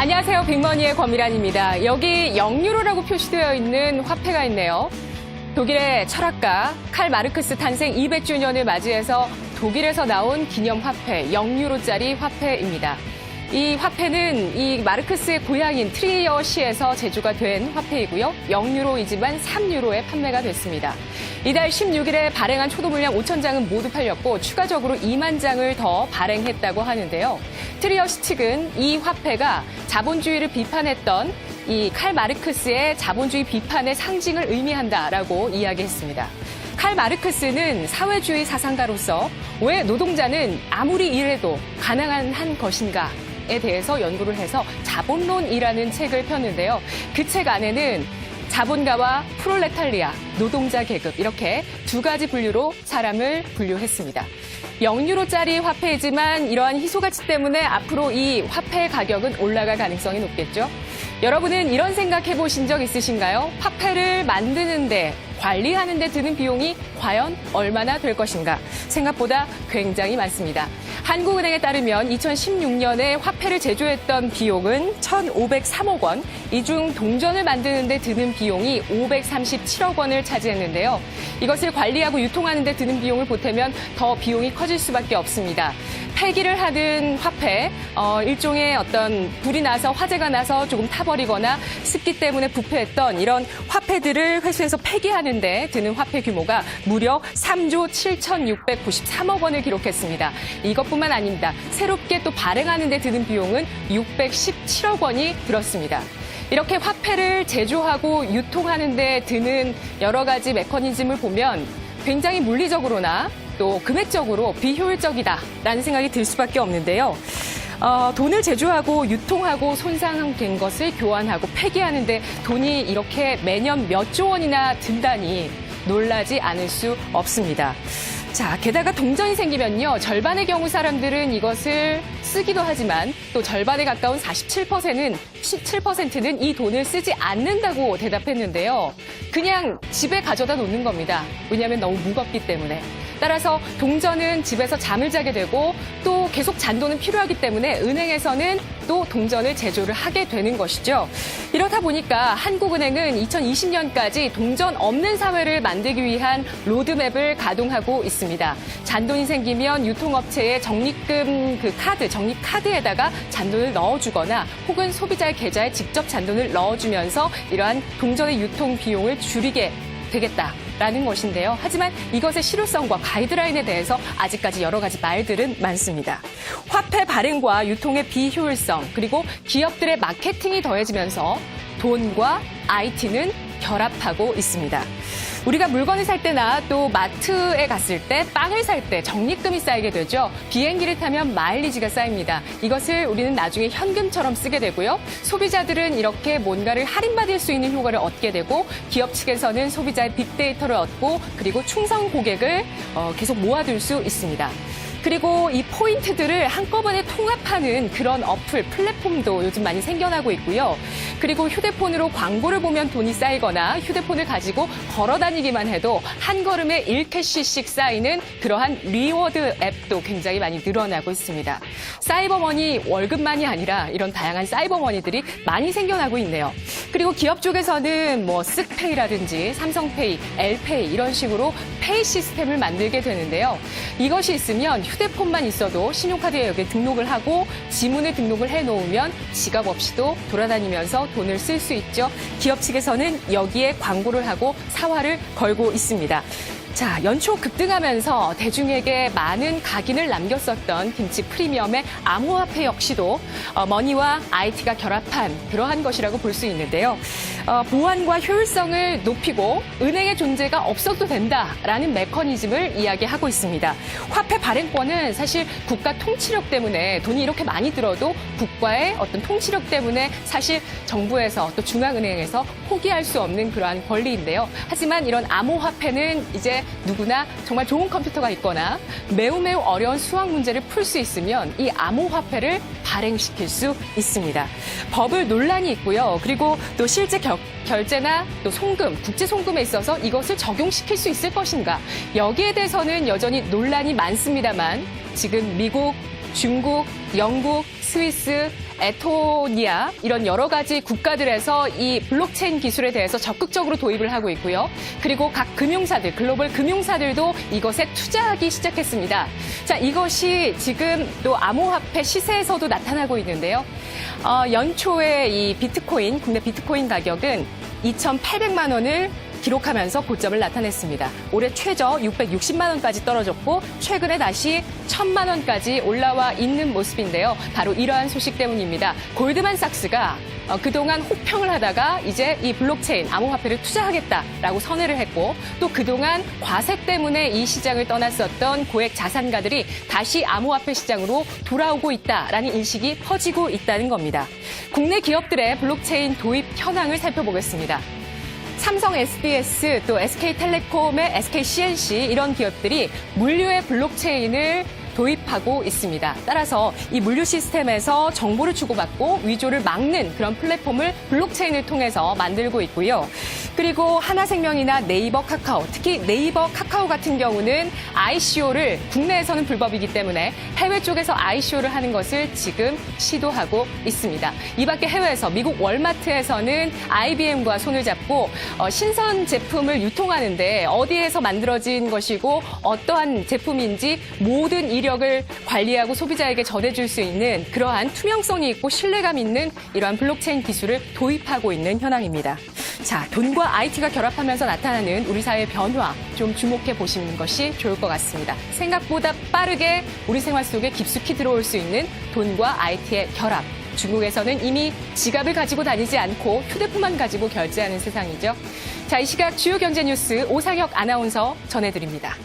안녕하세요. 빅머니의 권미란입니다. 여기 0유로라고 표시되어 있는 화폐가 있네요. 독일의 철학가 칼 마르크스 탄생 200주년을 맞이해서 독일에서 나온 기념화폐 0유로짜리 화폐입니다. 이 화폐는 이 마르크스의 고향인 트리어시에서 제조가 된 화폐이고요. 0유로이지만 3유로에 판매가 됐습니다. 이달 16일에 발행한 초도 물량 5,000장은 모두 팔렸고 추가적으로 2만 장을 더 발행했다고 하는데요. 트리어시 측은 이 화폐가 자본주의를 비판했던 이 칼 마르크스의 자본주의 비판의 상징을 의미한다라고 이야기했습니다. 칼 마르크스는 사회주의 사상가로서 왜 노동자는 아무리 일해도 가난한 것인가에 대해서 연구를 해서 자본론이라는 책을 폈는데요. 그 책 안에는 자본가와 프롤레탈리아, 노동자 계급 이렇게 두 가지 분류로 사람을 분류했습니다. 0유로짜리 화폐이지만 이러한 희소가치 때문에 앞으로 이 화폐 가격은 올라갈 가능성이 높겠죠. 여러분은 이런 생각 해보신 적 있으신가요? 화폐를 만드는데 관리하는 데 드는 비용이 과연 얼마나 될 것인가? 생각보다 굉장히 많습니다. 한국은행에 따르면 2016년에 화폐를 제조했던 비용은 1,503억 원, 이 중 동전을 만드는 데 드는 비용이 537억 원을 차지했는데요. 이것을 관리하고 유통하는 데 드는 비용을 보태면 더 비용이 커질 수밖에 없습니다. 폐기를 하는 화폐, 일종의 어떤 불이 나서 화재가 나서 조금 타버리거나 습기 때문에 부패했던 이런 화폐들을 회수해서 폐기하는 데 드는 화폐 규모가 무려 3조 7,693억 원을 기록했습니다. 이것뿐만 아닙니다. 새롭게 또 발행하는 데 드는 비용은 617억 원이 들었습니다. 이렇게 화폐를 제조하고 유통하는 데 드는 여러 가지 메커니즘을 보면 굉장히 물리적으로나 또 금액적으로 비효율적이다라는 생각이 들 수밖에 없는데요. 돈을 제조하고 유통하고 손상된 것을 교환하고 폐기하는데 돈이 이렇게 매년 몇 조 원이나 든다니 놀라지 않을 수 없습니다. 자, 게다가 동전이 생기면요. 절반의 경우 사람들은 이것을 쓰기도 하지만 또 절반에 가까운 47%는 이 돈을 쓰지 않는다고 대답했는데요. 그냥 집에 가져다 놓는 겁니다. 왜냐하면 너무 무겁기 때문에. 따라서 동전은 집에서 잠을 자게 되고 또 계속 잔돈은 필요하기 때문에 은행에서는 또 동전을 제조를 하게 되는 것이죠. 이렇다 보니까 한국은행은 2020년까지 동전 없는 사회를 만들기 위한 로드맵을 가동하고 있습니다. 잔돈이 생기면 유통업체에 적립금 적립카드에다가 잔돈을 넣어주거나 혹은 소비자의 계좌에 직접 잔돈을 넣어주면서 이러한 동전의 유통 비용을 줄이게 되겠다라는 것인데요. 하지만 이것의 실효성과 가이드라인에 대해서 아직까지 여러 가지 말들은 많습니다. 화폐 발행과 유통의 비효율성 그리고 기업들의 마케팅이 더해지면서 돈과 IT는 결합하고 있습니다. 우리가 물건을 살 때나 또 마트에 갔을 때 빵을 살 때 적립금이 쌓이게 되죠. 비행기를 타면 마일리지가 쌓입니다. 이것을 우리는 나중에 현금처럼 쓰게 되고요. 소비자들은 이렇게 뭔가를 할인받을 수 있는 효과를 얻게 되고 기업 측에서는 소비자의 빅데이터를 얻고 그리고 충성 고객을 계속 모아둘 수 있습니다. 그리고 이 포인트들을 한꺼번에 통합하는 그런 어플, 플랫폼도 요즘 많이 생겨나고 있고요. 그리고 휴대폰으로 광고를 보면 돈이 쌓이거나 휴대폰을 가지고 걸어 다니기만 해도 한 걸음에 1캐시씩 쌓이는 그러한 리워드 앱도 굉장히 많이 늘어나고 있습니다. 사이버머니 월급만이 아니라 이런 다양한 사이버머니들이 많이 생겨나고 있네요. 그리고 기업 쪽에서는 뭐 쓱페이라든지 삼성페이, 엘페이 이런 식으로 페이 시스템을 만들게 되는데요. 이것이 있으면 휴대폰만 있어도 신용카드에 여기에 등록을 하고 지문을 등록을 해놓으면 지갑 없이도 돌아다니면서 돈을 쓸 수 있죠. 기업 측에서는 여기에 광고를 하고 사활을 걸고 있습니다. 자, 연초 급등하면서 대중에게 많은 각인을 남겼었던 김치 프리미엄의 암호화폐 역시도 머니와 IT가 결합한 그러한 것이라고 볼 수 있는데요. 보안과 효율성을 높이고 은행의 존재가 없어도 된다라는 메커니즘을 이야기하고 있습니다. 화폐 발행권은 사실 국가 통치력 때문에 돈이 이렇게 많이 들어도 국가의 어떤 통치력 때문에 사실 정부에서 또 중앙은행에서 포기할 수 없는 그러한 권리인데요. 하지만 이런 암호화폐는 이제 누구나 정말 좋은 컴퓨터가 있거나 매우 어려운 수학 문제를 풀 수 있으면 이 암호화폐를 발행시킬 수 있습니다. 버블 논란이 있고요. 그리고 또 실제 결제나 또 송금, 국제 송금에 있어서 이것을 적용시킬 수 있을 것인가. 여기에 대해서는 여전히 논란이 많습니다만 지금 미국, 중국, 영국, 스위스, 에토니아 이런 여러 가지 국가들에서 이 블록체인 기술에 대해서 적극적으로 도입을 하고 있고요. 그리고 각 금융사들, 글로벌 금융사들도 이것에 투자하기 시작했습니다. 자, 이것이 지금 또 암호화폐 시세에서도 나타나고 있는데요. 연초에 이 비트코인, 국내 비트코인 가격은 2,800만 원을 기록하면서 고점을 나타냈습니다. 올해 최저 660만 원까지 떨어졌고 최근에 다시 1,000만 원까지 올라와 있는 모습인데요. 바로 이러한 소식 때문입니다. 골드만삭스가 그동안 호평을 하다가 이제 이 블록체인 암호화폐를 투자하겠다라고 선회를 했고 또 그동안 과세 때문에 이 시장을 떠났었던 고액 자산가들이 다시 암호화폐 시장으로 돌아오고 있다라는 인식이 퍼지고 있다는 겁니다. 국내 기업들의 블록체인 도입 현황을 살펴보겠습니다. 삼성 SDS, 또 SK텔레콤의 SKCNC 이런 기업들이 물류의 블록체인을 도입하고 있습니다. 따라서 이 물류 시스템에서 정보를 주고받고 위조를 막는 그런 플랫폼을 블록체인을 통해서 만들고 있고요. 그리고 하나생명이나 네이버 카카오, 특히 네이버 카카오 같은 경우는 ICO를 국내에서는 불법이기 때문에 해외 쪽에서 ICO를 하는 것을 지금 시도하고 있습니다. 이 밖에 해외에서 미국 월마트에서는 IBM과 손을 잡고 신선 제품을 유통하는데 어디에서 만들어진 것이고 어떠한 제품인지 모든 이력을 관리하고 소비자에게 전해줄 수 있는 그러한 투명성이 있고 신뢰감 있는 이러한 블록체인 기술을 도입하고 있는 현황입니다. 자, 돈과 IT가 결합하면서 나타나는 우리 사회의 변화 좀 주목해 보시는 것이 좋을 것 같습니다. 생각보다 빠르게 우리 생활 속에 깊숙이 들어올 수 있는 돈과 IT의 결합. 중국에서는 이미 지갑을 가지고 다니지 않고 휴대폰만 가지고 결제하는 세상이죠. 자, 이 시각 주요 경제 뉴스 오상혁 아나운서 전해드립니다.